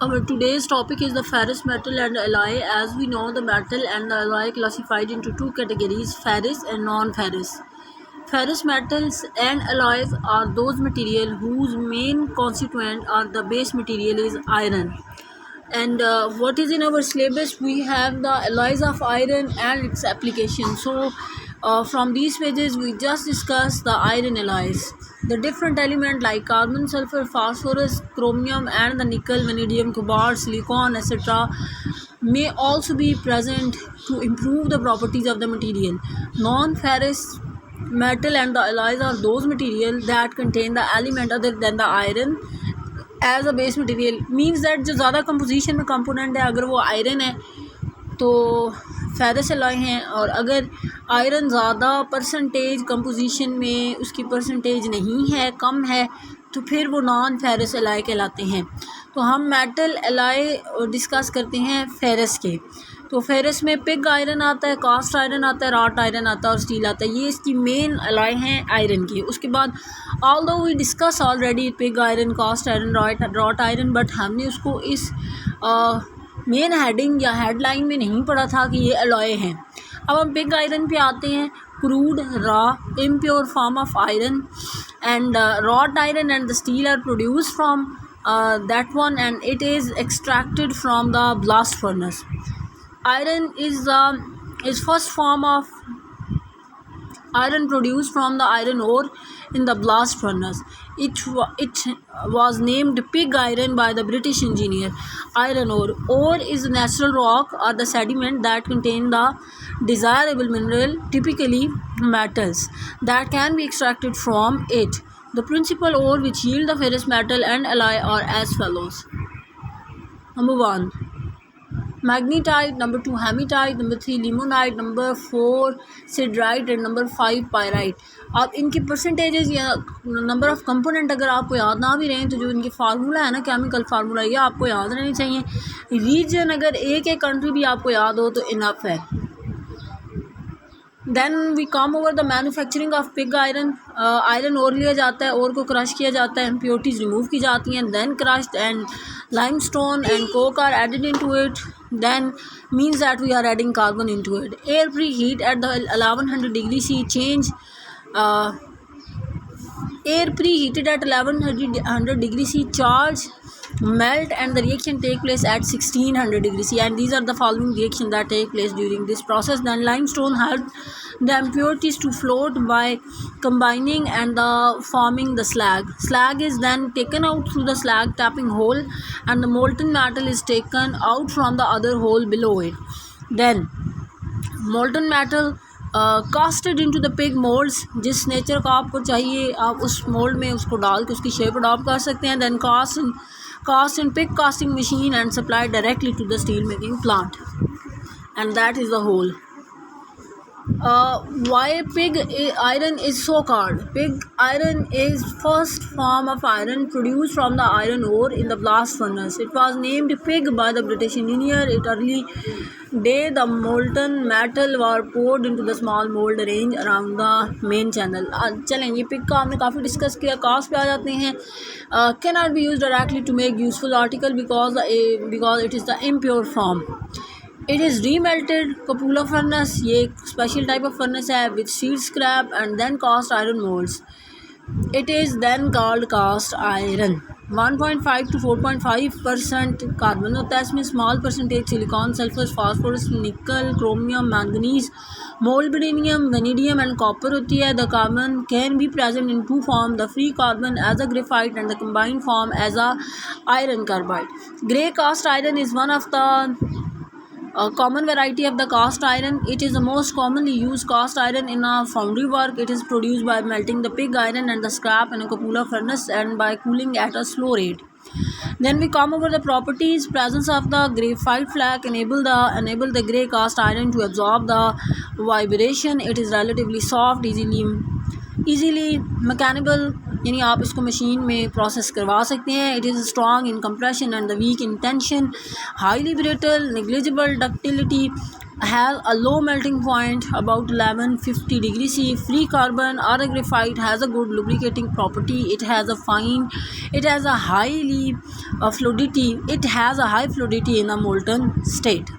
Our today's topic is the ferrous metal and alloy. As we know, the metal and the alloy classified into two categories: ferrous and non-ferrous. Ferrous metals and alloys are those material whose main constituent or the base material is iron. And what is in our syllabus, we have the alloys of iron and its application. So from these pages we just discuss the iron alloys. The different element like carbon, sulfur, phosphorus, chromium and the nickel, vanadium, cobalt, silicon, etc. may also be present to improve the properties of the material. Non-ferrous metal and the alloys are those material that contain the element other than the iron as a base material, means that जो ज़्यादा composition में component है अगर वो iron है तो ferrous alloy हैं, और अगर आयरन ज़्यादा परसेंटेज कंपोजिशन में उसकी परसेंटेज नहीं है, कम है, तो फिर वो नॉन फेरस एलॉय कहलाते हैं। तो हम मेटल एलॉय डिस्कस करते हैं फेरस के। तो फेरस में पिग आयरन आता है, कास्ट आयरन आता है, रॉट आयरन आता है और स्टील आता है। ये इसकी मेन एलॉय हैं आयरन की। उसके बाद although we discuss already pig iron, cast iron, wrought iron, but हमने उसको इस मेन हेडिंग या हेडलाइन में नहीं पढ़ा था कि ये एलॉय हैं। अब हम पिग आयरन पे आते हैं। Crude, raw, impure form of iron and wrought iron and the steel are produced from that one, and it is extracted from the blast furnace. Iron is first form of iron produced from the iron ore in the blast furnace. It was named pig iron by the British engineer. Iron ore is a natural rock or the sediment that contain the desirable mineral, typically metals, that can be extracted from it. The principal ore which yield the ferrous metal and alloy are as follows. Number 1, magnetite. Number 2, hematite. Number 3, limonite. Number 4, siderite and number 5, pyrite. अब इनकी percentages या number of component अगर आपको याद ना भी रहें तो जो इनके फार्मूला है ना, केमिकल फार्मूला, ये आपको याद रहने चाहिए। रीजन अगर एक कंट्री भी आपको याद हो तो इनफ है। Then we come over the manufacturing of pig iron. Iron ore लिया जाता है, ओर को क्रश किया जाता है, इम्प्योरिटीज़ रिमूव की जाती हैं, then crushed and limestone and coke are added into it. Then means that we are adding carbon into it. Air preheat at the 1100 degree C change. Air preheated at 1100 degree C charge melt and the reaction take place at 1600 degree C, and these are the following reactions that take place during this process. Then limestone help the impurities to float by combining and the forming the slag. Slag is then taken out through the slag tapping hole and the molten metal is taken out from the other hole below it. Then molten metal casted into the pig moulds. जिस nature का आपको चाहिए आप उस mould में उसको डाल के उसकी शेप अडॉप्ट कर सकते हैं। Then cast in pig casting machine and supply directly to the steel making plant, and that is the whole. Why pig iron is so called? Pig iron is first form of iron produced from the iron ore in the blast furnace. It was named pig by the British engineer. It early day the molten metal were poured into the small mold arranged around the main channel. चलें, ये pig का हमने काफ़ी discuss किया. Cast पे आ जाते हैं. Cannot be used directly to make useful article because it is the impure form. It is remelted Kapula furnace. ये एक special type of furnace है with steel scrap and then cast iron molds. It is then called cast iron. 1.5 to 4.5% carbon होता है इसमें. Small percentage silicon, sulphur, phosphorus, nickel, chromium, manganese, molybdenum, vanadium and copper होती है. The carbon can be present in two form, the free carbon as a graphite and the combined form as a iron carbide. Grey cast iron is one of the common variety of the cast iron. It is the most commonly used cast iron in a foundry work. It is produced by melting the pig iron and the scrap in a Kapula furnace and by cooling at a slow rate. Then we come over the properties. Presence of the graphite flake enable the grey cast iron to absorb the vibration. It is relatively soft, easily mechanical, यानी आप इसको machine में process करवा सकते हैं. It is strong in compression and the weak in tension. Highly brittle, negligible ductility, has a low melting point about 1150 degrees C. Free carbon or a graphite has a good lubricating property. It has a highly fluidity. It has a high fluidity in a molten state.